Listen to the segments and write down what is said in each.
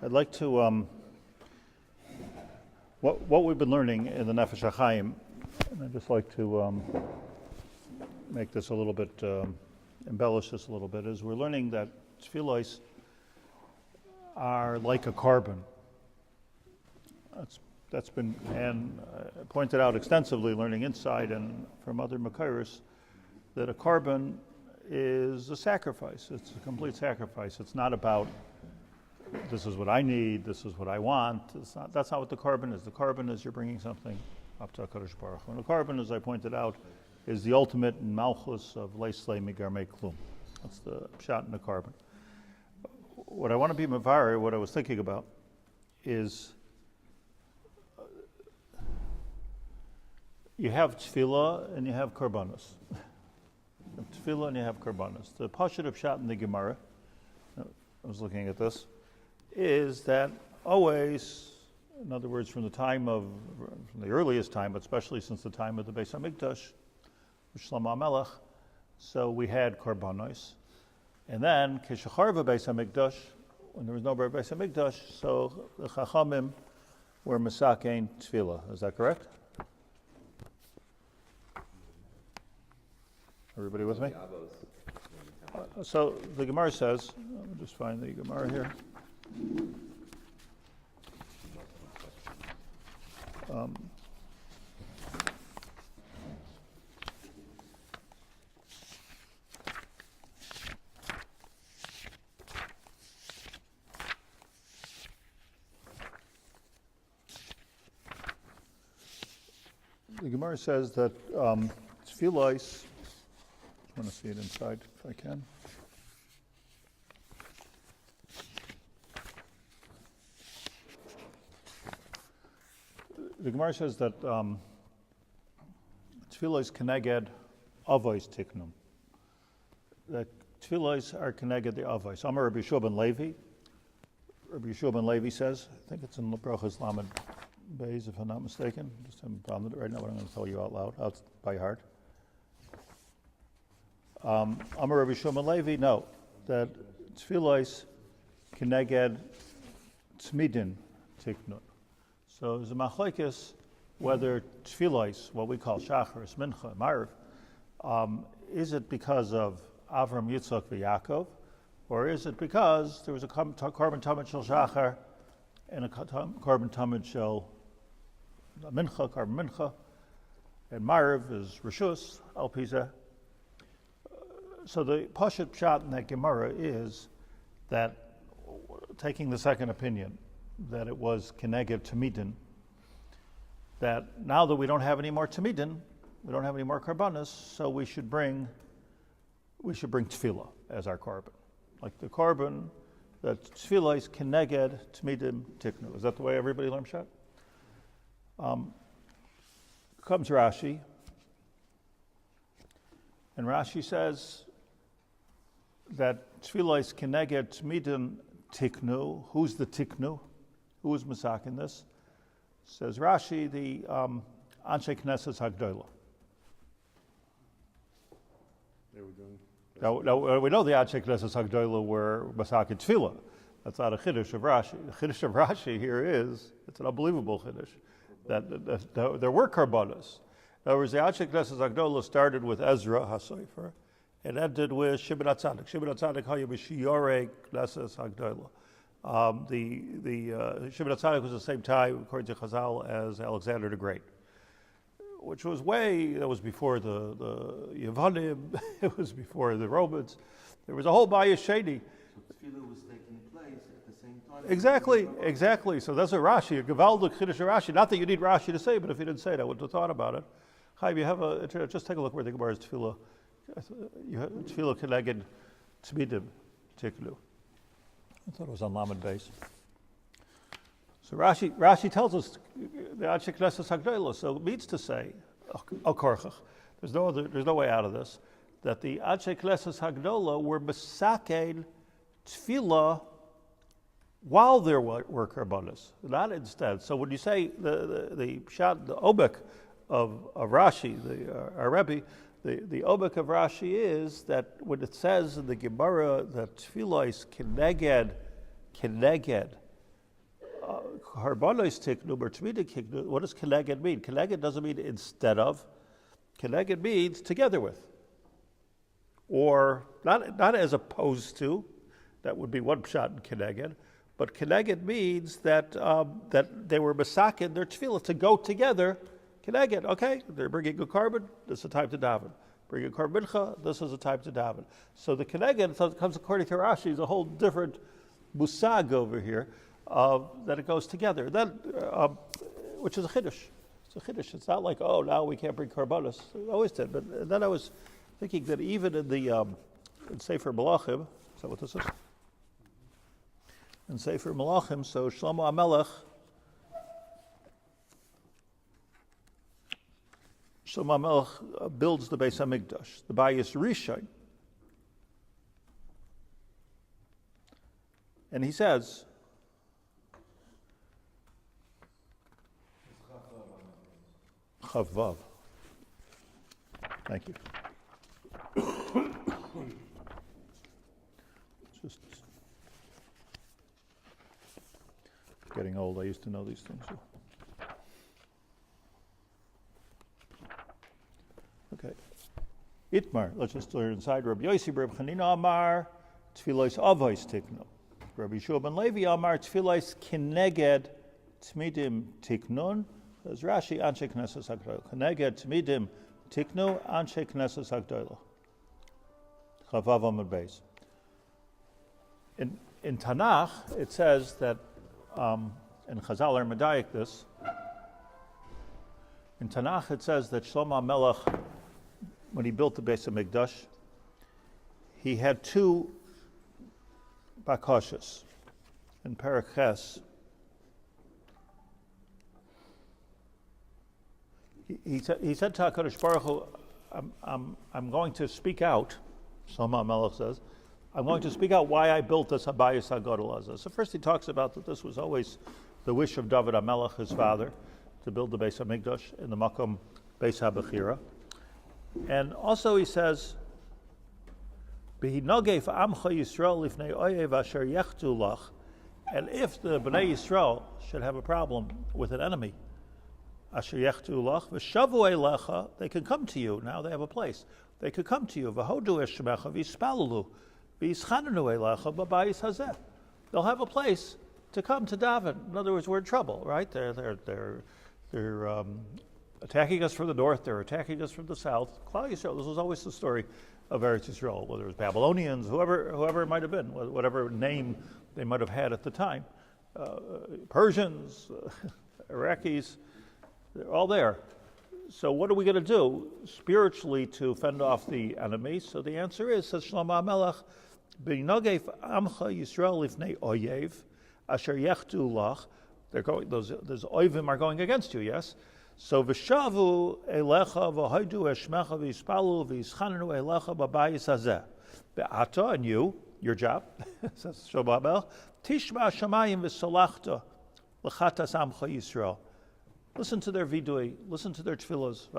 I'd like to, what we've been learning in the Nefesh Hachaim, and I'd just like to make this a little bit, embellish this a little bit, is we're learning that tefillos are like a carbon. That's been pointed out extensively, learning inside and from other Makairos, that a carbon is a sacrifice. It's a complete sacrifice. It's not about this is what I need, this is what I want. That's not what the carbon is. The carbon is you're bringing something up to HaKadosh Baruch Hu. And the carbon, as I pointed out, is the ultimate in Malchus of Leislei Migarmei Klum. That's the shot in the carbon. What I want to be mavar, what I was thinking about, is you have tefillah and you have karbanos. You have tefillah and you have karbanos. The pashut of shot in the Gemara, I was looking at this, is that always, in other words, from the earliest time, but especially since the time of the Beis HaMikdash, with Shlomo HaMelech, so we had karbanos. And then, Kishacharva Beis HaMikdash, when there was no Beis HaMikdash, so the Chachamim were Mesakein Tefillah. Is that correct? Everybody with me? So the Gemara says, let me just find the Gemara here. The Gemara says that tefillos, I want to see it inside if I can. The Gemara says that tefillah is keneged avos tiknum. That tefillah are keneged the avos. Amar Rabbi Yeshua ben Levi. Rabbi Yeshua ben Levi says, I think it's in Brachos Lamed Beis, if I'm not mistaken. Just haven't found it right now, but I'm going to tell you out loud, out by heart. Amar Rabbi Yeshua ben Levi, no, that tefillah keneged tzmidin tiknun. So there's a machlokes whether tefillos, what we call shachar, mincha, ma'ariv, is it because of Avram, Yitzchak, and Yaakov, or is it because there was a carbon tamid shel shachar and a carbon tamid shel mincha, carbon mincha, and ma'ariv is rishus, al pizeh. So the pashut pshat in that Gemara is that, taking the second opinion, that it was keneged tamidin, that now that we don't have any more tamidin, we don't have any more karbanos, so we should bring tefillah as our carbon. Like the carbon, that tefillah is keneged tamidin tiknu. Is that the way everybody learns pshat? Comes Rashi, and Rashi says that tefillah is keneged tamidin tiknu. Who's the tiknu? Who is Masak in this? Says Rashi, the Anshe Knesset Hagdolah. Now, we know the Anshe Knesset Hagdolah were Masak in Tefillah. That's not a Chiddush of Rashi. The Chiddush of Rashi here is, it's an unbelievable Chiddush, that there were karbanos. In other words, the Anshe Knesset Hagdolah started with Ezra HaSefer and ended with Shimon HaTzadik. Shimon HaTzadik Haya B'Shiorei Knesset Hagdolah. The Shimon HaTzadik was the same time, according to Chazal, as Alexander the Great, which was that was before the Yevanim, it was before the Romans. There was a whole Bayis Sheni. So tefillah was taking place at the same time. Exactly. So that's a Rashi, a Gevaldik Chiddush Rashi. Not that you need Rashi to say, but if you didn't say it, I wouldn't have thought about it. Chaim, you have just take a look where the Gemara is tefillah. You have tefillah keneged tzmidim tiklu. I thought it was on Lamed Beis. So Rashi tells us the Anshe Knesset Hagdolah. So it means to say, al korchach. There's no way out of this. That the Anshe Knesset Hagdolah were mesakein tefillah while there were karbanos, not instead. So when you say the obek of Rashi, our Rebbe, the obek of Rashi is that when it says in the Gemara that tefillah is keneged Harbonos tiknu or tmida kiknu. What does keneged mean? Keneged doesn't mean instead of. Keneged means together with, or not as opposed to. That would be one shot in keneged. But keneged means that that they were masakin their tefillah to go together. Keneged, okay, they're bringing a carbon. This is a time to daven. Bring a carbon mincha. This is a time to daven. So the keneged comes according to Rashi is a whole different musag over here. That it goes together, then, which is a chiddush. It's a chiddush. It's not like, oh, now we can't bring karbanos. I always did, but then I was thinking that even in the in sefer Malachim, is that what this is? In sefer Malachim, so Shlomo HaMelech, builds the Beis HaMikdash, the Bayis Rishon, and he says. Chavav. Thank you. Just getting old. I used to know these things. Okay. Itmar. Let's just learn inside. Rabbi Yossi, Rabbi Chanina Amar, Tfilos Avos Tikno. Rabbi Yeshua ben Levi Amar, Tfilos Kineged Tmidim Tiknun. As Rashi, Anshe Knesset HaGdolah. Keneged Tmidim Tiknu, Anshe Knesset HaGdolah. Chavav Amud Beis. In Tanakh, it says that, and Chazal are medayik this, in Tanakh it says that Shlomo HaMelech, when he built the Beis HaMikdash, he had two bakashas. In Perek Ches, He said to HaKadosh Baruch Hu, I'm going to speak out, Shlomo HaMelech says, I'm going to speak out why I built this Habayis HaGadol Hazeh. So first he talks about that this was always the wish of David HaMelech, his father, to build the Beis HaMikdash in the Makom Beis HaBechira. And also he says, B'hinogef Amcha Yisrael lifnei oyev asher yechtu lach. And if the Bnei Yisrael should have a problem with an enemy, Asher yechtu lach v'shavu elecha, they can come to you. Now they have a place. They could come to you. V'hodu es shemecha v'yispalulu v'yischananu elecha b'bayis hazeh. They'll have a place to come to daven. In other words, we're in trouble, right? They're attacking us from the north. They're attacking us from the south. Klal Yisrael. This was always the story of Eretz Yisrael, whether it was Babylonians, whoever it might have been, whatever name they might have had at the time, Persians, Iraqis. They're all there. So what are we going to do spiritually to fend off the enemy? So the answer is, says Shlomo HaMelech, B'nogef Amcha Yisrael Lifnei Oyev Asher Yechtu Lach. They're going. Those Oyevim are going against you. Yes. So V'shavu Elecha V'hodu Eshmecha V'Yispalu V'Yischananu Elecha B'Bayis Hazeh. Be'ata, and you, your job, says Shlomo HaMelech, Tishma Shamayim V'Solachta L'Chatas Amcha Yisrael. Listen to their vidui, listen to their tefillos.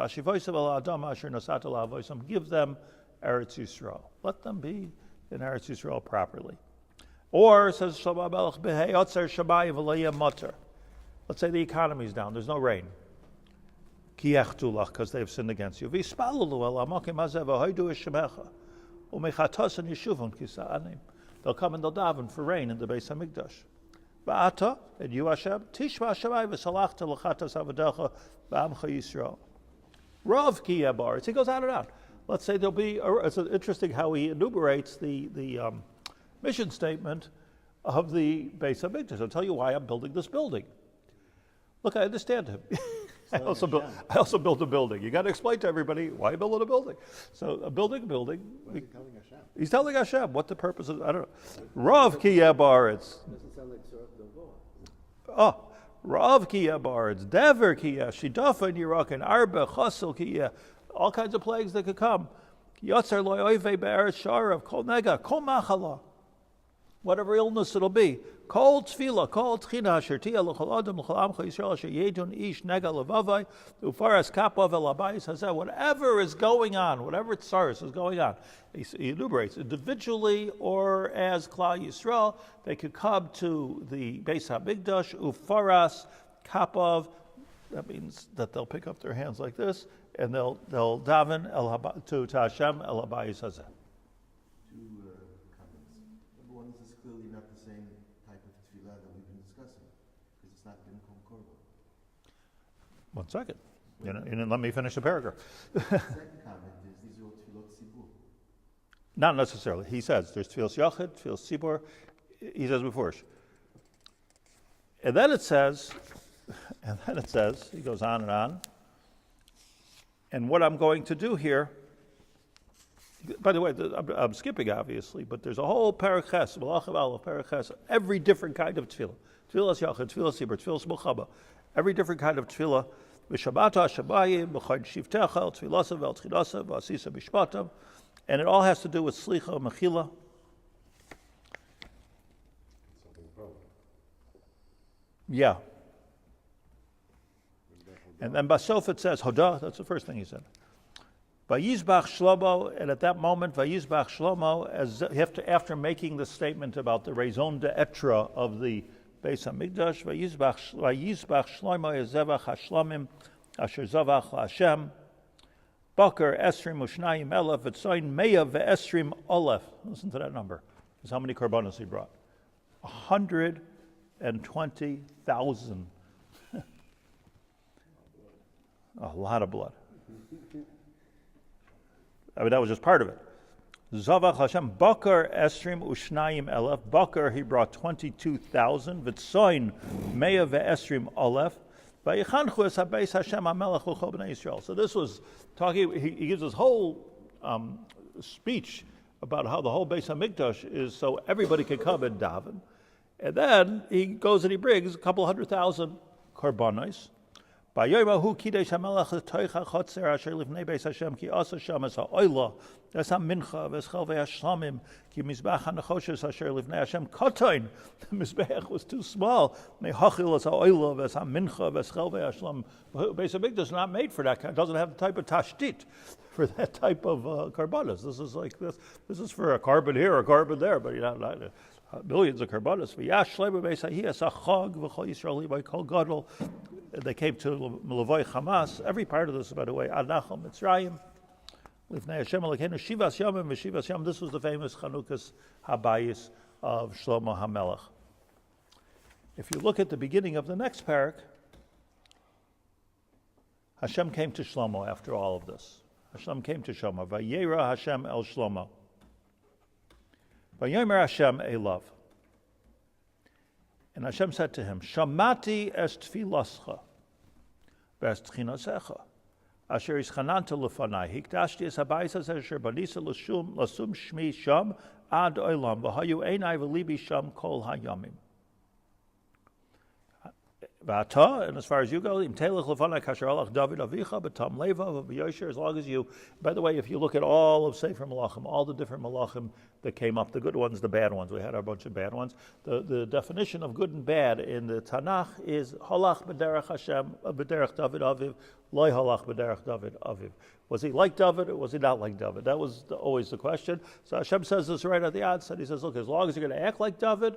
Give them Eretz Yisrael. Let them be in Eretz Yisrael properly. Or, says Shlomo HaMelech, let's say the economy's down, there's no rain. Because they've sinned against you. They'll come and they'll daven for rain in the Beis HaMikdash. Ba'ata, and you Hashem, Tishma Shammai v'salachta l'chatas avadecha b'amcha Yisrael. Rav ki yabaretz. He goes on and on. Let's say there'll be, it's interesting how he enumerates the mission statement of the Beis HaMikdash. I'll tell you why I'm building this building. Look, I understand him. I also built a building. You got to explain to everybody why you building a building. So a building. What is he telling Hashem? He's telling Hashem what the purpose is. I don't know. Rav ki yabaretz. Doesn't sound like Surah Dovo. Oh, Rav ki yabaretz, Dever ki Shidafa and Yirakan, Arba, Chassil ki all kinds of plagues that could come. Yotzer loy oivei be'eretz Shaar of Kol Nega, Kol Machala. whatever illness it'll be. Kol tefillah, kol tchina asher tiyah l'chol adam l'chol amcha Yisrael asher yedun ish nega levavai ufaras kapav el habayis hazeh. Whatever is going on, whatever tsaris is going on, he enumerates individually or as Klal Yisrael. They could come to the Beis HaMikdash ufaras kapav. That means that they'll pick up their hands like this and they'll daven to Hashem el habayis hazeh. Two comments. Number one, this is clearly not the same type of tefillah that we've been discussing, because it's not Binkom Korban. 1 second. You didn't let me finish the paragraph. The second comment is these are all tefillot tzibur. Not necessarily. He says there's tefillas yachid, tefillas tzibur. He says before. And then it says, he goes on and on. And what I'm going to do here, by the way, I'm skipping obviously, but there's a whole paraches, malachim aleph, paraches, every different kind of tefillah. Tefillas yachid, tefillas tzibur, tefillas muchaba, every different kind of tefillah. V'shabata shabayim, b'chayim shivtecha, tefilasa v'tchilasa, v'asisa b'shpatam. And it all has to do with slicha, mechila. Yeah. And then Basof it says, Hodah, that's the first thing he said. Vayizbach Shlomo, and at that moment, Vayizbach Shlomo, after making the statement about the raison d'etre of the Beis HaMikdash, Vayizbach Shlomo Yezevach HaShlomim, Asher Zavach LaHashem, Bakar Esrim Ushnayim Elef, V'tzoin Meya Ve'esrim Olef. Listen to that number. That's how many korbanos he brought. 120,000. A lot of blood. I mean, that was just part of it. Zavach Hashem, Bakar Esrim Ushnayim Elef. Bakar, he brought 22,000. V'tzoin Meya Ve'esrim Olef. So this was talking, he gives this whole speech about how the whole Beis HaMikdash is so everybody can come and daven. And then he goes and he brings a couple 100,000 korbanos. Bayomahu kidesh hamelach toicha chotzer asher livnei Beis Hashem ki asa sham es ha'oila es ha'mincha v'eschel ve'hashlamim ki mizbach ha'nechoshes asher livnei Hashem kotoin. The mizbech was too small. Mehachil es ha'oila v'es ha'mincha v'eschel ve'hashlamim. Beis HaMikdash is not made for that. It doesn't have the type of tashtit for that type of korbanos. This is like this. This is for a carbon here, a carbon there, but not millions of korbanos. V'yash shleimu Beis ha'hiyas ha'chag v'chol Yisrael by kol gadol. They came to Melavoi Hamas. Every part of this, by the way, Adnachal Mitzrayim, Lifnei Hashem Elokeinu Shivas Yomim v'Shivas Yom. This was the famous Chanukas Habayis of Shlomo HaMelech. If you look at the beginning of the next parak, Hashem came to Shlomo after all of this. Hashem came to Shlomo. Vayera Hashem el Shlomo. Vayomer Hashem elav. And Hashem said to him, Shamati es tfilascha, ves tchinasecha, asher ischananta lefanai, hikdashti es habayis asher banisa lasum shmi sham ad olam, v'hayu einai v'libi sham kol hayamim. V'ata, and as far as you go, im telech lefanai kasher alach David avicha, b'tam leva, v'yosher, as long as you, by the way, if you look at all of Sefer Malachim, all the different Malachim that came up, the good ones, the bad ones, we had a bunch of bad ones, the definition of good and bad in the Tanakh is halach b'derech Hashem, b'derech David aviv, loy halach b'derech David aviv. Was he like David or was he not like David? That was always the question. So Hashem says this right at the outset. He says, look, as long as you're going to act like David,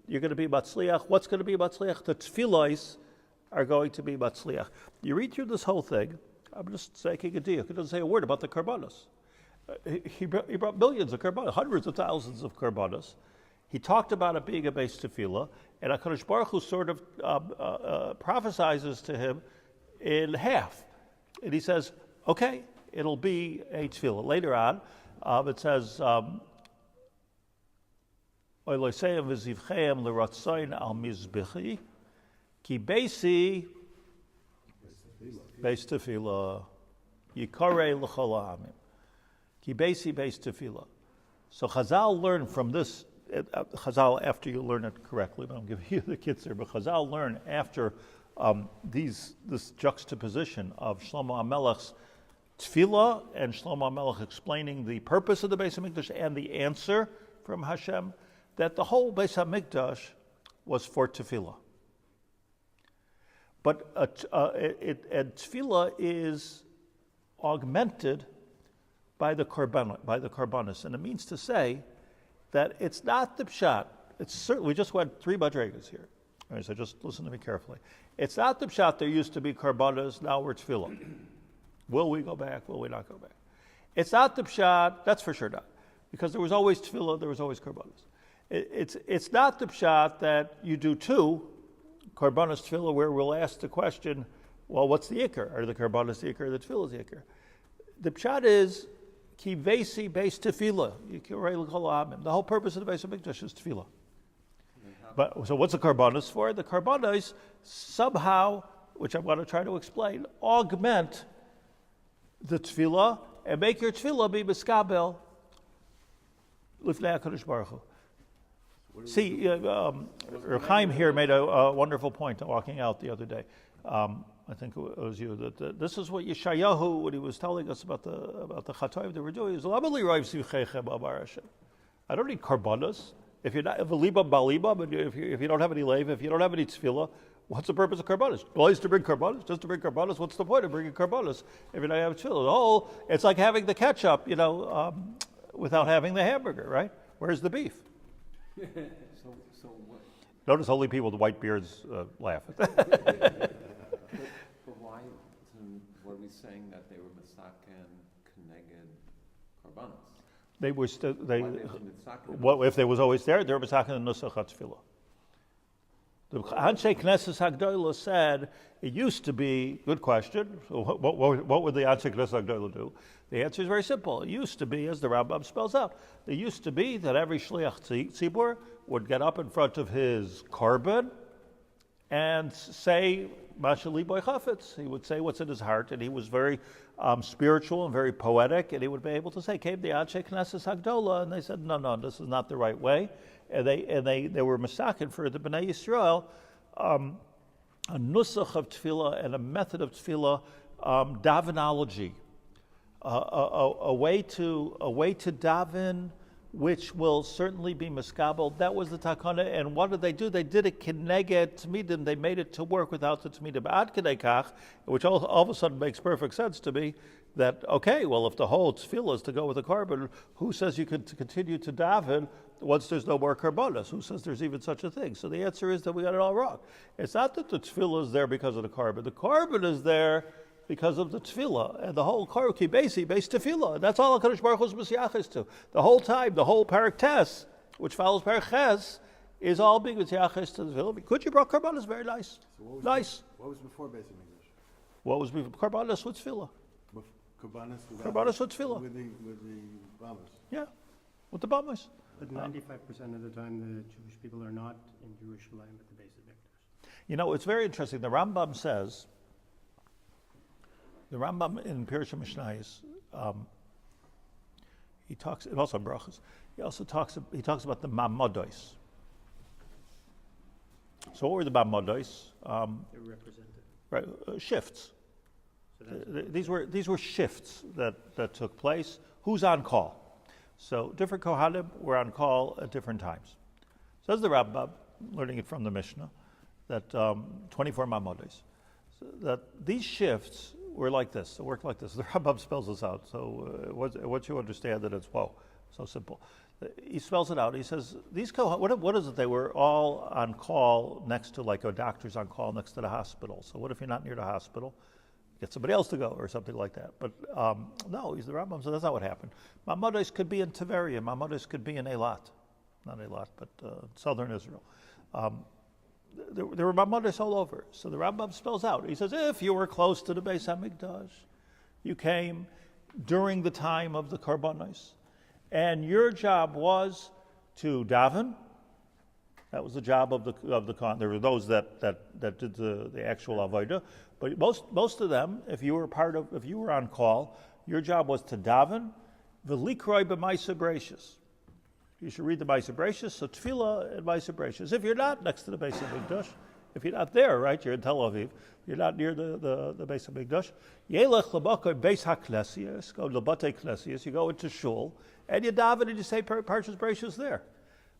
you're going to be matzliach. What's going to be matzliach? The tefillos are going to be matzliach. You read through this whole thing, I'm just saying a deal. He doesn't say a word about the korbanos. He brought millions of korbanos, hundreds of thousands of korbanos. He talked about it being a base tefillah, and HaKadosh Baruch Hu sort of prophesizes to him in half. And he says, okay, it'll be a tefillah. Later on, it says, Oiloseim v'zivcheim l'ratzoin al mizbechi ki beisi beis tefillah yikarei l'chol ha'amim ki beisi beis tefillah. So Chazal learn from this. Chazal, after you learn it correctly, but I'll give you the kitzur. But Chazal learn after this juxtaposition of Shlomo HaMelech's tefillah and Shlomo HaMelech explaining the purpose of the Beis HaMikdash and the answer from Hashem. that the whole Beis HaMikdash was for tefillah. But tefillah is augmented by the karbanos, and it means to say that it's not the pshat. It's certainly, we just went 3 madregas here. All right, so just listen to me carefully. It's not the pshat. There used to be karbanos, now we're tefillah. Will we go back? Will we not go back? It's not the pshat. That's for sure not, because there was always tefillah. There was always karbanos. It's not the pshat that you do 2 karbanos tefillah, where we'll ask the question, well, what's the ikar? Are the karbanos the ikar or the tefillah the ikar? The pshat is ki vesi beis tefillah. The whole purpose of the Beis HaMikdash is tefillah. But so what's the karbanos for? The karbanos somehow, which I'm going to try to explain, augment the tefillah and make your tefillah be miskabel lifnei HaKadosh Baruch Hu. See, Reb Chaim here made a wonderful point walking out the other day. I think it was you, that this is what Yeshayahu, what he was telling us about the Chatoim they were doing, is I don't need karbanos. If you're not, if you don't have any leiv, if you don't have any tefillah, what's the purpose of karbanos? Well, it's to bring karbanos. Just to bring karbanos, what's the point of bringing karbanos if you don't have tefillah? It's like having the ketchup, without having the hamburger, right? Where's the beef? So what? Notice only people with white beards laugh. But why? Were we saying that they were misaken keneged karbanos? They were Why if they was always there, they were misaken the nusach hatfilah. The Anshe Knesset Hagdolah said it used to be. Good question. So what would the Anshe Knesset Hagdolah do? The answer is very simple. It used to be, as the Rambam spells out, it used to be that every shliach tzibur would get up in front of his korban and say Masha Liboy Chafetz. He would say what's in his heart, and he was very spiritual and very poetic, and he would be able to say, came the Anshe Knesset Hagdolah, and they said, no, this is not the right way. And they were masakin for the Bnei Yisrael, a nusach of tefillah and a method of tefillah, davenology, a way to daven, which will certainly be miskabel. That was the takana. And what did they do? They did it keneged tmidim. They made it to work without the tmidim. Ad kedei kach, which all of a sudden makes perfect sense to me. That okay, well, if the whole tefillah is to go with the korban, who says you can continue to daven once there's no more karbanos? Who says there's even such a thing? So the answer is that we got it all wrong. It's not that the tefillah is there because of the korban. The korban is there because of the tefillah, and the whole ki basi based tefillah. That's all HaKadosh Baruch Hu's Messiachis to. The whole time, the whole Parak Tes, which follows Parak Ches, is all being Messiachis to the tefillah. Could you brought karbanos? Very nice. So what was before Beis HaMikdash? What was before karbanos with tefillah? Karbanos with tefillah. With the Bamas. Yeah, with the Bamas. But 95% of the time, the Jewish people are not in Jerusalem at the Beis HaMikdash. It's very interesting. The Rambam says. The Rambam in Pirush Mishnayos, he talks, and also in Brachos, he talks about the Mamodos. So what were the Mamodos? They're represented. Right, shifts. So These were shifts that took place. Who's on call? So different Kohanim were on call at different times. Says the Rambam, learning it from the Mishnah, that 24 Mamodos. So that these shifts were like this. It worked like this. The Rambam spells this out. So once you understand that, it's so simple. He spells it out. He says these what is it? They were all on call next to, like a doctor's on call next to the hospital. So what if you're not near the hospital? Get somebody else to go or something like that. But no, the Rambam said that's not what happened. Mamodos could be in Tiberia. Mamodos could be in Eilat, not Eilat, but southern Israel. There were Mamodos all over. So the Rambam spells out. He says, if you were close to the Beis HaMikdash, you came during the time of the Karbanos, and your job was to daven. That was the job of the Kohen. There were those that did the actual avodah, but most of them, if you were on call, your job was to daven, v'likroi b'maisa brachos. You should read the Bais Brachos, so tefillah and Bais Brachos. If you're not next to the Beis HaMikdash, if you're not there, right, you're in Tel Aviv, you're not near the Beis HaMikdash, Yelech l'bakar Beis HaKlesias, go l'batei Klesias, you go into shul, and you daven and you say Pardes Project there.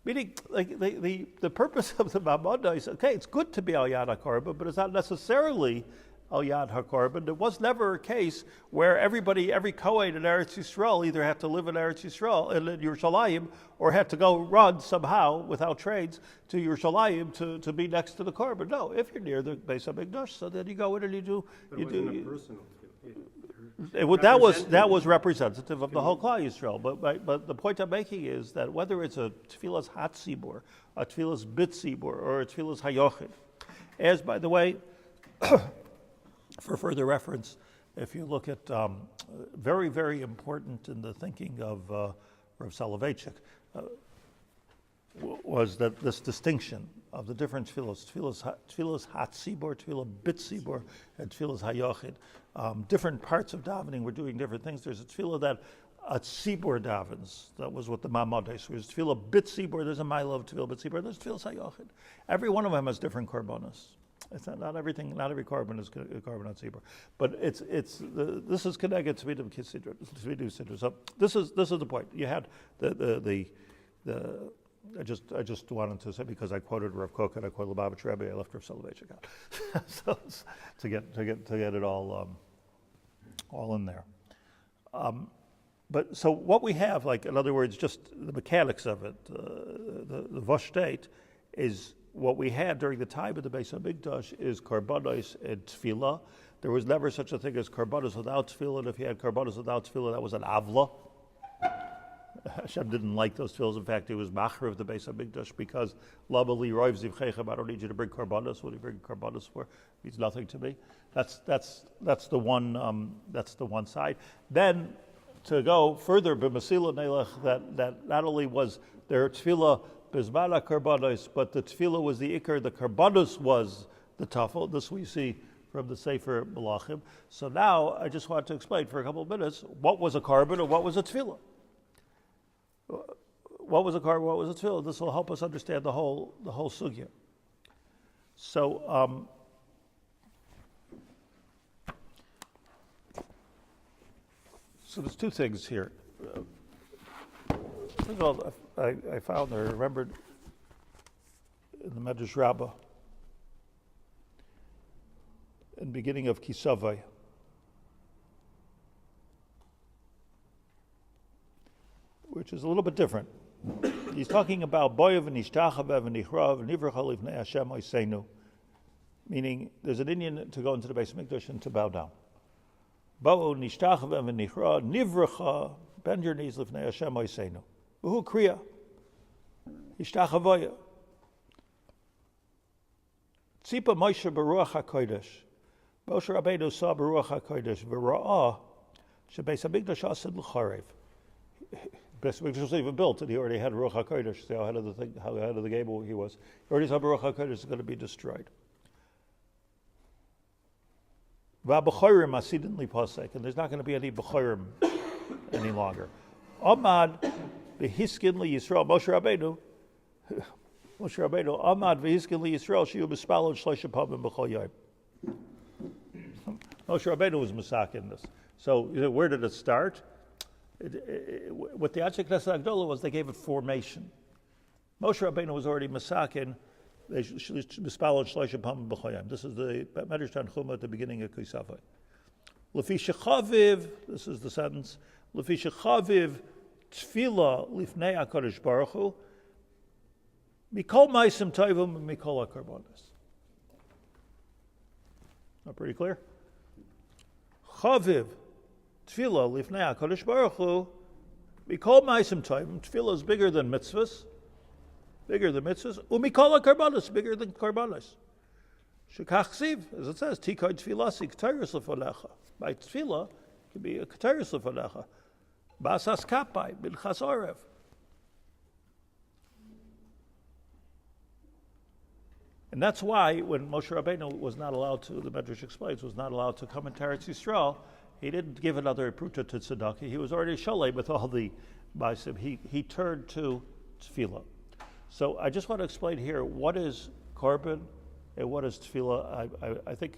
Meaning, like the purpose of the Mammon is, okay, it's good to be Al Yad HaKorban, but it's not necessarily Al Yad HaKorban. There was never a case where every Kohen in Eretz Yisrael either had to live in Eretz Yisrael, in Yerushalayim, or had to go run somehow, without trades, to Yerushalayim to be next to the Korban. No, if you're near the Beis HaMikdash, so then you go in and you do... But it wasn't a personal That was representative of the whole Klal Yisrael. But the point I'm making is that whether it's a tefillas hat tzibur, a tefillas bit tzibur, or a tefillas hayochid, as by the way, for further reference, if you look at very, very important in the thinking of Rav Soloveitchik, was that this distinction of the different tefillas hat tzibur, tefillah bit tzibur, and tefillas hayochid. Different parts of davening were doing different things. There's a tefillah that a tzibur davens. That was what the Maimonides. There's tefillah bit tzibur. There's a milo of tefillah bit tzibur. There's tefillah hayochid. Every one of them has different korbanos. It's not everything. Not every korban is a korban on tzibur. But this is connected to Tzvidu Siddur. So this is the point. You had the I just wanted to say, because I quoted Rav Kook and I quoted Lubavitch Rebbe, I left Rav Soloveitchik out, so to get it all in there. But so what we have, like in other words, just the mechanics of it, the Vosh state is what we had during the time of the Beis HaMikdash is karbanos and tefillah. There was never such a thing as karbanos without tefillah, and if you had karbanos without tefillah, that was an avla. Hashem didn't like those tefillahs. In fact, he was macher of the Beis HaMikdash because Labali Roiv Zivchechem, I don't need you to bring karbanos. What do you bring karbanos for? It means nothing to me. That's the one side. Then to go further, b'masila neilach, that not only was there tefillah bizmana karbanos, but the tefillah was the ikar. The karbanos was the tafel. This we see from the sefer Malachim. So now I just want to explain for a couple of minutes what was a karban and what was a tefillah. What was a karban? What was a tefillah? This will help us understand the whole sugya. So, so there's two things here. First of all, I found, I remembered in the Medrash Rabbah, in the beginning of Kisavai, which is a little bit different. He's talking about boyev and ishtachav and nichrav and nivrachal ifnei Hashem oiseinu, meaning there's an Indian to go into the Beis Mikdash and to bow down. Bo'u nishtachav and nichrav nivracha, bend your knees lifnei Hashem oiseinu. Who kriya? Ishtachavoya. Tzipa Moshe beruach hakodesh. Moshe Rabbeinu saw beruach hakodesh v'ra'ah shebeis hamikdash asid l'charev. Beis Hamikdash was even built, and he already had Ruach HaKodesh. See how ahead of the gable he was. He already saw Ruach HaKodesh is going to be destroyed. V'abachorim asidin li pasek, and there's not going to be any bachorim any longer. Amad v'hiskin li Yisrael, Moshe Rabbeinu, Amad v'hiskin li Yisrael, shiu b'spalon shloisha pamim b'chol yom. Moshe Rabbeinu was masak in this. So where did it start? What the Anshe Knesset Agdola was, they gave it formation. Moshe Rabbeinu was already masakin. This is the Medrash Tanchuma at the beginning of Kisavai. Lefi shechaviv, this is the sentence. Lefi shechaviv tefila lifnei HaKadosh Baruch Hu mikol ma'asim tovim mikol hakarbonos. Not pretty clear? Chaviv tefillah lifnei HaKadosh Baruch Hu, mikol ma'asim tovim. Tefillah is bigger than mitzvahs, umikol hakarbonos, bigger than karbonos. Shekach siv, as it says, tikoi tefilasi k'tayris lefonecha. By tefillah can be a k'tayris lefonecha. Basas kapai bilchas orev. And that's why when Moshe Rabbeinu was not allowed to, the Medrash explains, was not allowed to come into Eretz Yisrael, he didn't give another pruta to tzedakah. He was already sholei with all the baisim. He turned to tefillah. So I just want to explain here what is korban and what is tefillah. I think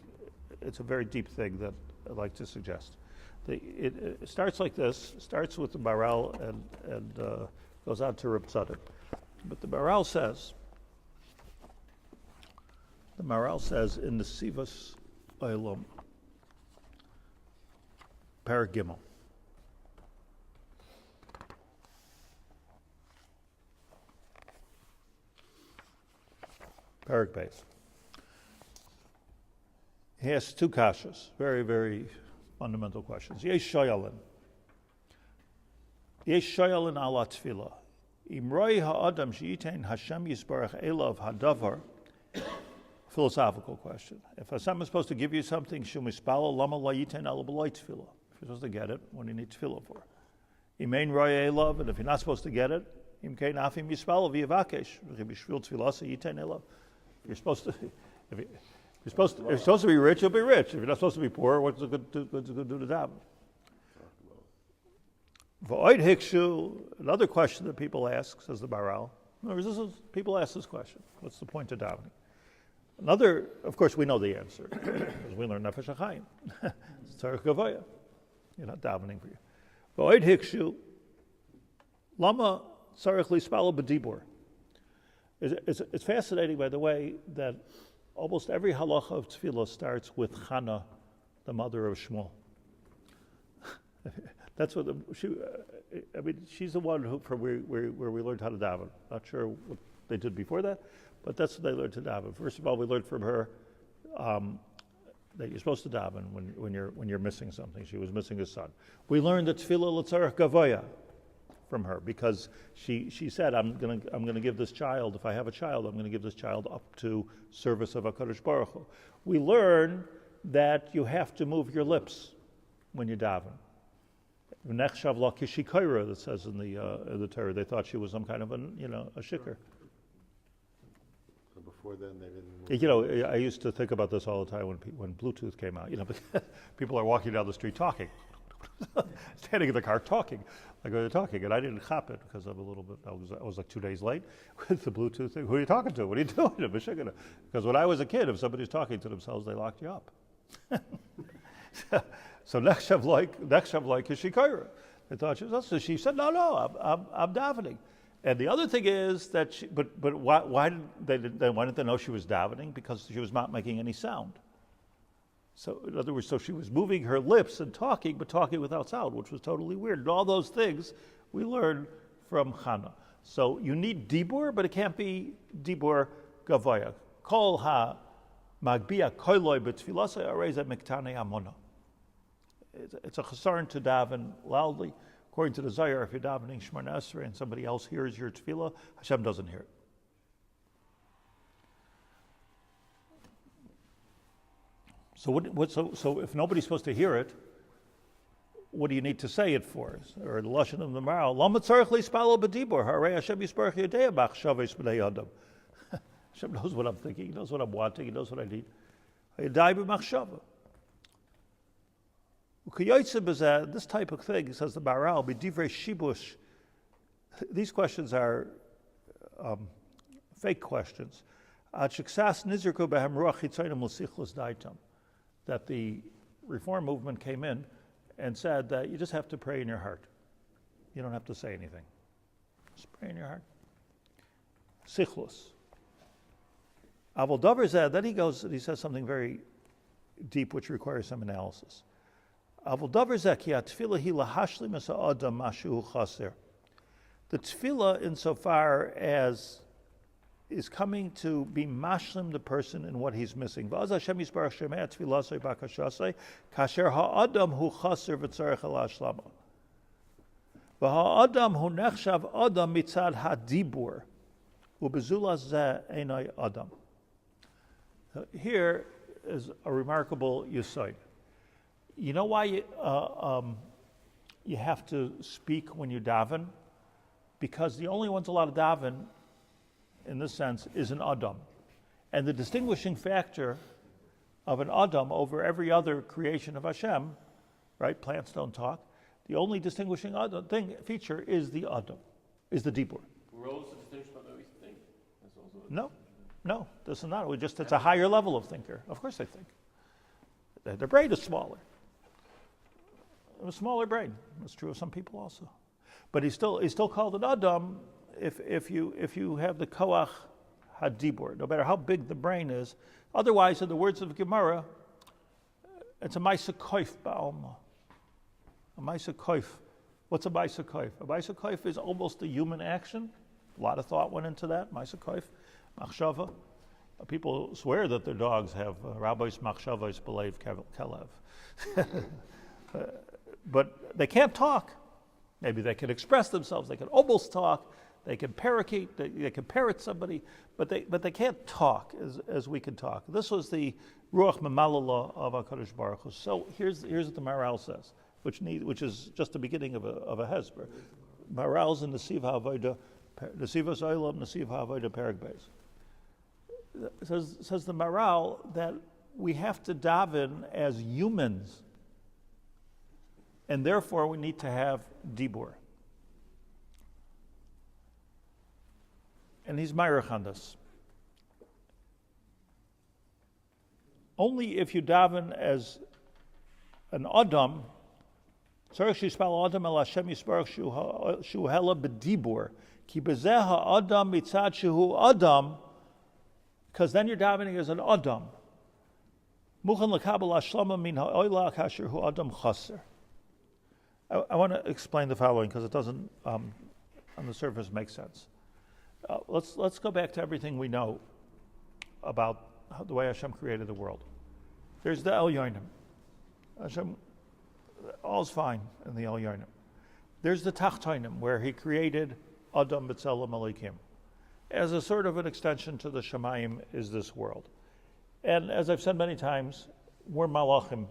it's a very deep thing that I'd like to suggest. It starts like this. Starts with the Maral and goes on to Reb Tzaddik. But the Maharal says in the Sivas Olam, Perek Gimel, Perek Beis. He has two kashas, very, very fundamental questions. Yesh shoyalin ala tefillah. Imroi ha'adam she'itein Hashem yisbarach elav hadavar. Philosophical question. If Hashem is supposed to give you something, shum ispalo lama la yitein ala b'loi tefillah. If you're supposed to get it, what do you need tefillah for? Imein roi elav, and if you're not supposed to get it, imkein afim yispalo v'yavakesh. V'chibishvil tefillah se yitein elav. You're supposed to, if you're supposed to be rich, you'll be rich. If you're not supposed to be poor, what's it good to do to daven? V'oid hikshu, another question that people ask, says the Maharal. People ask this question: what's the point of davening? Another, of course, we know the answer because we learn Nefesh Hachaim. It's tzarich gavoya. You're not davening for you. V'oid hikshu, lama tzarich lispalo b'dibur. It's fascinating, by the way, that almost every halacha of tefillah starts with Chana, the mother of Shmuel. That's what she's the one who from where we learned how to daven. Not sure what they did before that, but that's what they learned to daven. First of all, we learned from her that you're supposed to daven when you're missing something. She was missing a son. We learned that tefillah l'tzarech gavoya from her because she said, I'm gonna give this child, if I have a child, I'm gonna give this child up to service of HaKadosh Baruch Hu. We learn that you have to move your lips when you daven. Nechshav la kishikoira, that says in the Torah. They thought she was some kind of a shikar. So before then they didn't. I used to think about this all the time when Bluetooth came out. People are walking down the street talking, standing in the car talking, like they're talking, and I didn't cop it because I'm a little bit. I was like 2 days late with the Bluetooth thing. Who are you talking to? What are you doing? Because when I was a kid, if somebody's talking to themselves, they locked you up. So nechshav like kishikoira. They thought so she said, no, I'm davening. And the other thing is that why didn't they know she was davening? Because she was not making any sound. So in other words, she was moving her lips and talking, but talking without sound, which was totally weird. And all those things we learned from Chana. So you need dibur, but it can't be dibur gavoya. Kol ha magbia koiloi b'tfilasei areza miktane amona. It's a chesaron to daven loudly. According to the Zayar, if you're davening Shemona Esrei and somebody else hears your tefillah, Hashem doesn't hear it. So if nobody's supposed to hear it, what do you need to say it for? Or the lashon of the Maharal, Lama tzarich lispalo b'dibur, harei Hashem yisbarach yodea b'achshaves b'nei adam. Hashem knows what I'm thinking. He knows what I'm wanting. He knows what I need. Hayadai b'machshava. This type of thing, says the Maharal, b'divrei shibush. These questions are fake questions. That the Reform movement came in and said that you just have to pray in your heart. You don't have to say anything. Just pray in your heart. Sichlus. Avol davar zeh, then he says something very deep which requires some analysis. Avol davar zeh ki atfilah hi lahashlim es ha'adam mashu chaser. The tefillah, insofar as is coming to be mashlim the person in what he's missing. V'az Hashem yisbarach shemei tefillasei bakashasei kasher ha'adam hu chaser v'tzarech el hashlama. V'ha'adam hu nechshav adam mitzad hadibur u'bezula zeh einai adam. Here is a remarkable yesod. You know why you have to speak when you daven? Because the only ones allowed to daven, in this sense, is an Adam. And the distinguishing factor of an Adam over every other creation of Hashem, right? Plants don't talk. The only distinguishing feature is the Adam, is the dibur. We're also distinguished by what we think. That's also No, this is not. It's a higher level of thinker. Of course they think. Their brain is smaller. A smaller brain. That's true of some people also. But he's still called an Adam if you have the koach hadibur, no matter how big the brain is, otherwise, in the words of Gemara, it's a ma'aseh koif ba'alma. A ma'aseh koif. What's a ma'aseh koif? A ma'aseh koif is almost a human action. A lot of thought went into that. Ma'aseh koif, machshava. People swear that their dogs have rabbis machshavos belev kelev. But they can't talk. Maybe they can express themselves. They can almost talk. They can parakeet. They can parrot somebody, but they can't talk as we can talk. This was the ruach memalala of HaKadosh Baruch Hu. So here's what the Maharal says, which is just the beginning of a hesber. Maharal's in Nesiv HaAvodah, Nesivos Olam, Nesiv HaAvodah Perek Beis. Says the Maharal that we have to daven as humans, and therefore we need to have dibur. And he's ma'arich on this. Only if you daven as an adam, tzarich shispal adam el Hashem yisbarach shu hela b'dibur, ki bezeh ha'adam mitzad shehu adam, because then you're davening as an adam. Muchan l'kabel hashlama min ha'oila kasher hu adam chaser. I want to explain the following because it doesn't, on the surface, make sense. Let's go back to everything we know about the way Hashem created the world. There's the Elyonim. Hashem, all's fine in the Elyonim. There's the Tachtonim, where He created Adam B'Tselem Elokim. As a sort of an extension to the Shemayim is this world. And as I've said many times, we're Malachim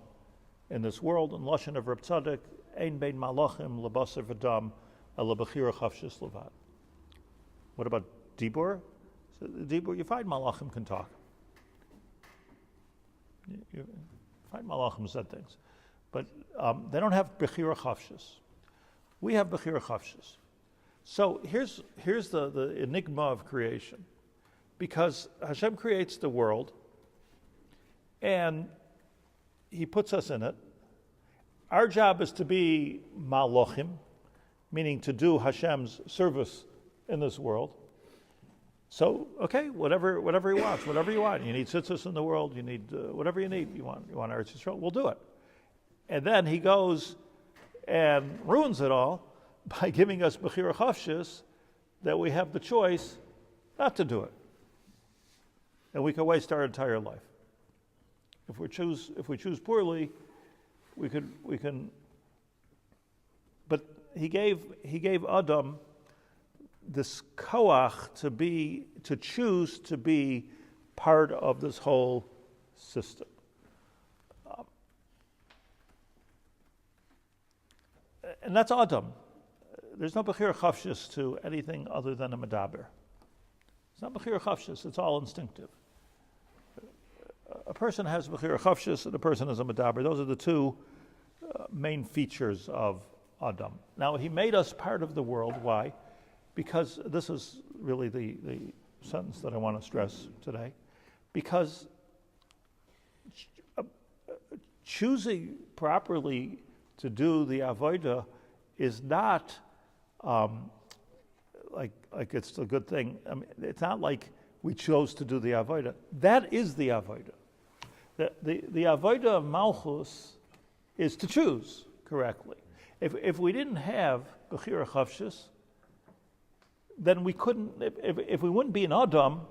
in this world. In Lashon of Reb Tzaddik, Ein bein Malachim lebaser v'dam ela b'chira chavshis levad. What about Dibur? So Dibur, you find Malachim can talk. You find Malachim said things. But they don't have b'chira chavshis. We have b'chira chavshis. So here's the enigma of creation. Because Hashem creates the world, and He puts us in it. Our job is to be malachim, meaning to do Hashem's service in this world. So, okay, whatever He wants, whatever you want. You need tzitzis in the world, you need whatever you need. You want Eretz Yisrael, we'll do it. And then He goes and ruins it all by giving us bechira chavshis that we have the choice not to do it. And we can waste our entire life. If we choose poorly, we can. But He gave Adam this koach to choose to be part of this whole system. And that's Adam. There's no bechira chavshis to anything other than a medaber. It's not bechira chavshis, it's all instinctive. A person has bechira chavshis and a person has a medaber. Those are the two main features of Adam. Now, He made us part of the world. Why? Because this is really the sentence that I want to stress today. Because choosing properly to do the avodah is not like it's a good thing. I mean, it's not like we chose to do the avodah. That is the avodah. The avodah of Malchus is to choose correctly. If we didn't have bechira chavshis, then we couldn't. If we wouldn't be an Adam,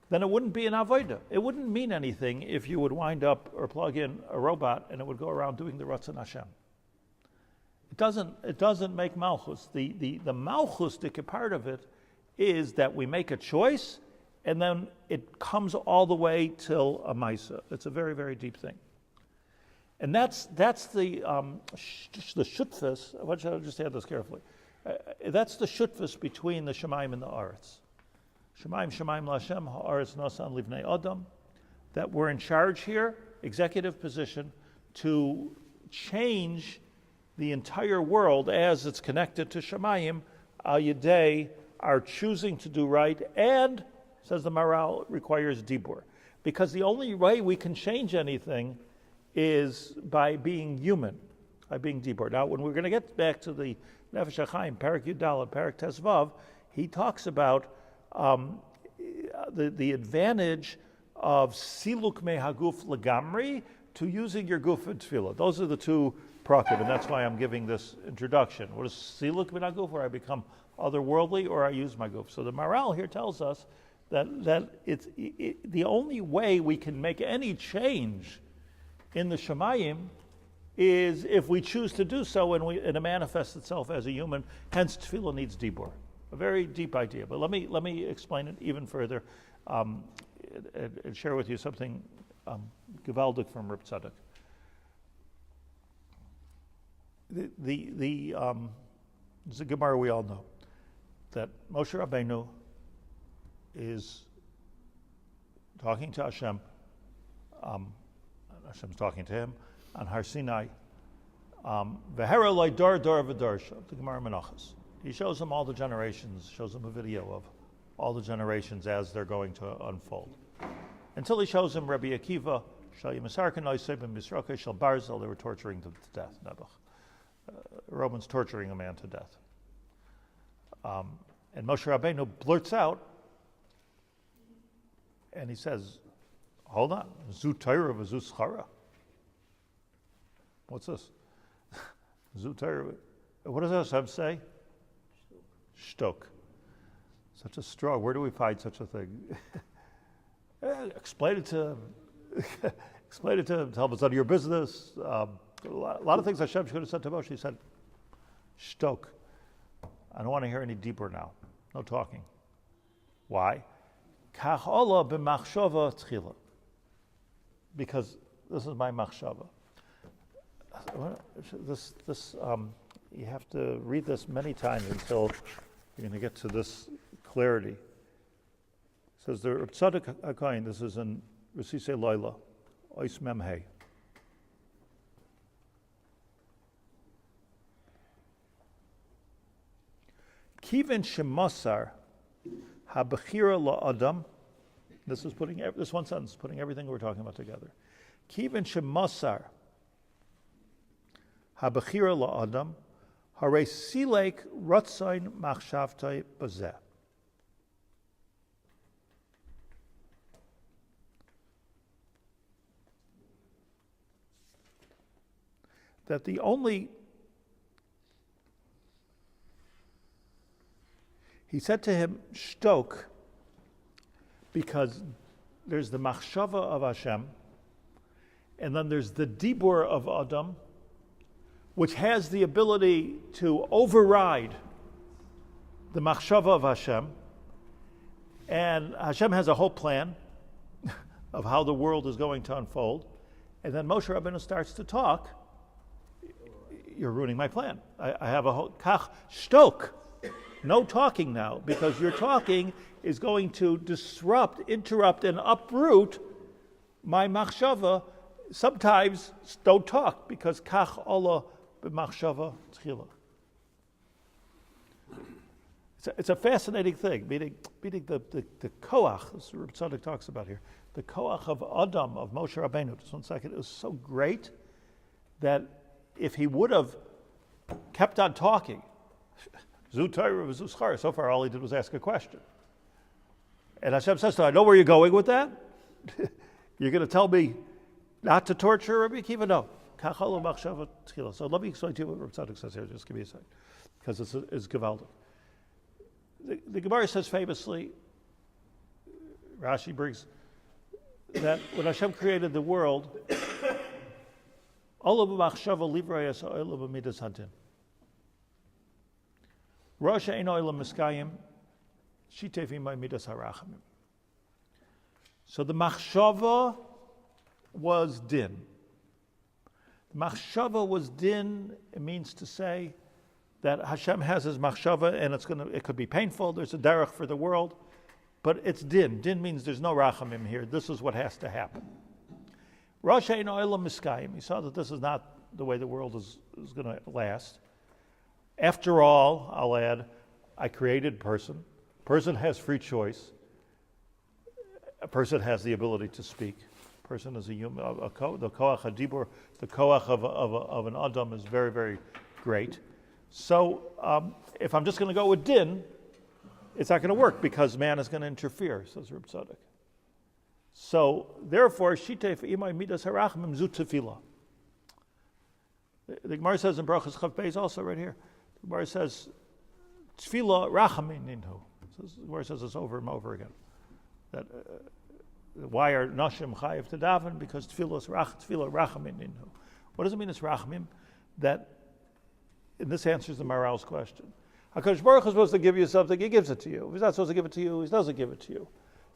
then it wouldn't be an avodah. It wouldn't mean anything if you would wind up or plug in a robot and it would go around doing the Ratzon Hashem. It doesn't make Malchus. The Malchustic part of it is that we make a choice and then it comes all the way till a Maisa. It's a very, very deep thing. And that's the shutfus. I want you to understand this carefully. That's the shutfus between the Shemayim and the Aretz. Shemayim l'Hashem, ha'aretz nasan livnei Adam. That we're in charge here, executive position, to change the entire world as it's connected to Shemayim, al yedei, our choosing to do right, and, says the Maharal, requires dibur. Because the only way we can change anything is by being human, by being dibur. Now, when we're going to get back to the Nefesh Hachaim, Parak Yudala, Parak Tesvav, he talks about the advantage of siluk me haguf legamri to using your guf in tefillah. Those are the two prakim, and that's why I'm giving this introduction. What is siluk me haguf, where I become otherworldly, or I use my guf? So the Maral here tells us that the only way we can make any change in the Shemayim is if we choose to do so, and it manifests itself as a human. Hence, tefillah needs dibur. A very deep idea, but let me explain it even further, and share with you something gewaldig from Reb Tzadok. It's a Gemara we all know that Moshe Rabbeinu is talking to Hashem. Hashem's talking to him on Har Sinai. V'hera loy dor dor v'dorsha, the Gemara Menachos. He shows him all the generations, shows him a video of all the generations as they're going to unfold. Until he shows him Rabbi Akiva, Shal Yimasarkan Oiseb and Misraka Shal Barzel, they were torturing them to death, Nebuch. Romans torturing a man to death. And Moshe Rabbeinu blurts out, and he says, hold on, Zu Torah v'Zu Schara. What's this? Zu Torah. What does Hashem say? Shtok. Such a strong. Where do we find such a thing? Explain it to him. Explain it to him. Tell him it's none of your business. A lot of things Hashem should have said to Moshe. He said, Shtok. I don't want to hear any deeper now. No talking. Why? Kach ola b'machshava tchila. Because this is my machshava. This you have to read this many times until you're going to get to this clarity. It says the Tzaddik HaKayin, this is in Resisei Loila, Ois Memhei. Kivin Shemasar HaBechira LaAdam. This one sentence, putting everything we're talking about together. Kivin Shemasar HaBechira LaAdam. Hare silek rotzain machshavtai bazeh. That the only, he said to him, shtok, because there's the machshava of Hashem, and then there's the dibur of Adam, which has the ability to override the machshava of Hashem. And Hashem has a whole plan of how the world is going to unfold. And then Moshe Rabbeinu starts to talk. You're ruining my plan. I have a whole, kach shtok. No talking now, because your talking is going to disrupt, interrupt, and uproot my machshava. Sometimes don't talk, because kach ola b'machshava tchila. It's a fascinating thing, meaning the koach, this is what Reb Tzadok talks about here, the koach of Adam, of Moshe Rabbeinu, just 1 second, it was so great that if he would have kept on talking, Zu Torah v'Zu Schar, so far all he did was ask a question. And Hashem says to him, I know where you're going with that. You're going to tell me not to torture Rabbi Akiva? No. So let me explain to you what Reb Tzadok says here. Just give me a second, because it's gewaldig. The Gemara says famously, Rashi brings, that when Hashem created the world, so the machshava was din. Machshava was din. It means to say that Hashem has his machshava, and it could be painful. There's a derech for the world, but it's din. Din means there's no rachamim here. This is what has to happen. Rosh Ein Olam Miskayim. He saw that this is not the way the world is going to last. After all, I'll add, I created person. Person has free choice. A person has the ability to speak. Person is a human. The koach hadibur, the koach of an adam is very, very great. So if I'm just going to go with din, it's not going to work because man is going to interfere, says Reb Tzadok. So, therefore, Shitei Imay Midas Harachmim Zu Tefillah. The Gemara says in Brachas Chav Beis also right here. The Gemara says, Tefillah Rachamin Ninhu. The Gemara says this over and over again. That why are Nashim Chayiv to daven? Because Tefillah Rachamin Ninhu. What does it mean it's Rachamim? That, and this answers the Maral's question. HaKadosh Baruch Hu is supposed to give you something, he gives it to you. If he's not supposed to give it to you, he doesn't give it to you.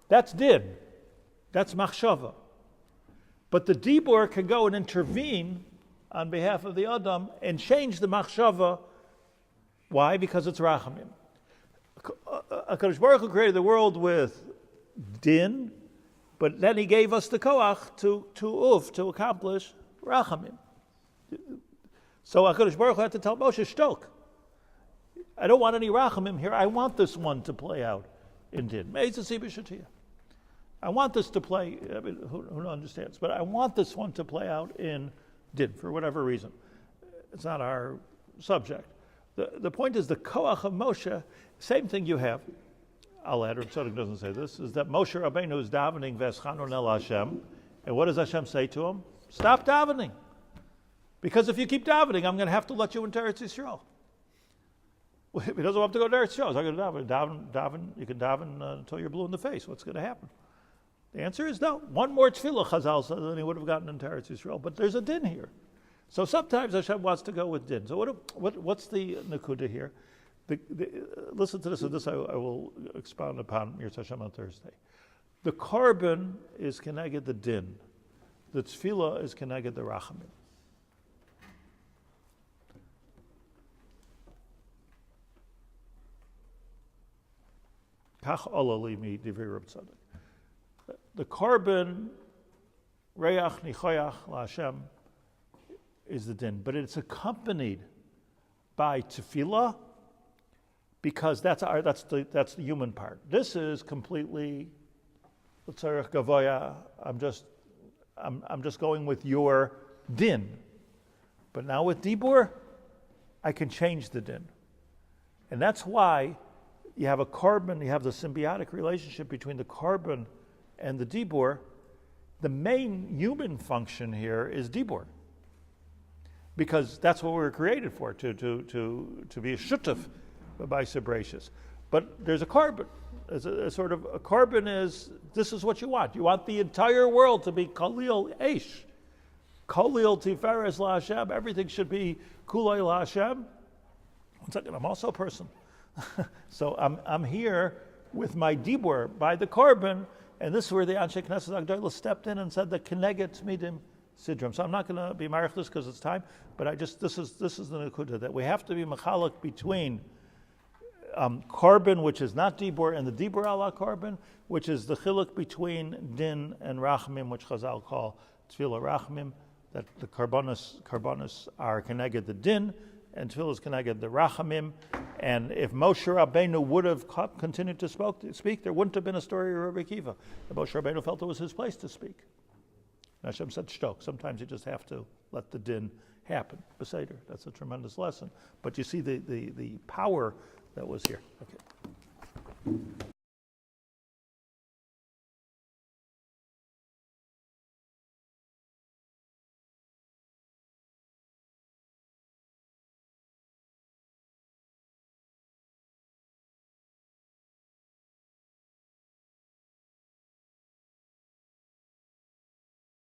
That's din. That's machshava. But the dibur can go and intervene on behalf of the Adam and change the machshava. Why? Because it's rachamim. HaKadosh Baruch Hu created the world with din, but then he gave us the koach to accomplish rachamim. So HaKadosh Baruch Hu had to tell Moshe, shtok. I don't want any rachamim here. I want this one to play out in din. I want this to play, I mean, who understands, but I want this one to play out in din for whatever reason. It's not our subject. The point is the koach of Moshe, same thing you have, I'll add, Reb Tzadok doesn't say this, is that Moshe Rabbeinu is davening v'eschanun el Hashem, and what does Hashem say to him? Stop davening. Because if you keep davening, I'm going to have to let you into Eretz Yisrael. Well, he doesn't want to go to Eretz Yisrael. He's not going to daven. You can daven until you're blue in the face. What's going to happen? The answer is no. One more tefillah, Chazal says, and he would have gotten into Eretz Yisrael. But there's a din here. So sometimes Hashem wants to go with din. So what's the nakuda here? Listen to this, and this I will expound upon Mir Hashem on Thursday. The korban is keneged the din. The tefillah is keneged the rachamim. Kach olali mi divrei Reb Tzadok. The korban reach nichoyach laHashem is the din, but it's accompanied by tefillah because that's the human part. This is completely l'tzarech gavoya. I'm just going with your din, but now with dibur, I can change the din, and that's why. You have a korban, you have the symbiotic relationship between the korban and the dibur. The main human function here is dibur. Because that's what we were created for, to be a shutaf by Sabracious. But there's a korban. A sort of a korban is, this is what you want. You want the entire world to be Kollel Eish. Kollel Tiferes LaHashem. Everything should be Kulei LaHashem. One second, I'm also a person. So I'm here with my dibur by the korban, and this is where the Anshe Knesset Agdolah stepped in and said the Keneged Tzmidim Sidram. So I'm not going to be marich this because it's time, but this is the nekuda that we have to be mechalek between korban, which is not dibur, and the dibur ala korban, which is the chiluk between din and rachamim, which Chazal call tefillah rachamim. That the karbonos are Keneged the din, and tefillah is keneged the rachamim. And if Moshe Rabbeinu would have continued to speak, there wouldn't have been a story of Rabbi Akiva. Moshe Rabbeinu felt it was his place to speak. Hashem said, shtok. Sometimes you just have to let the din happen. Beseder. That's a tremendous lesson. But you see the power that was here. Okay.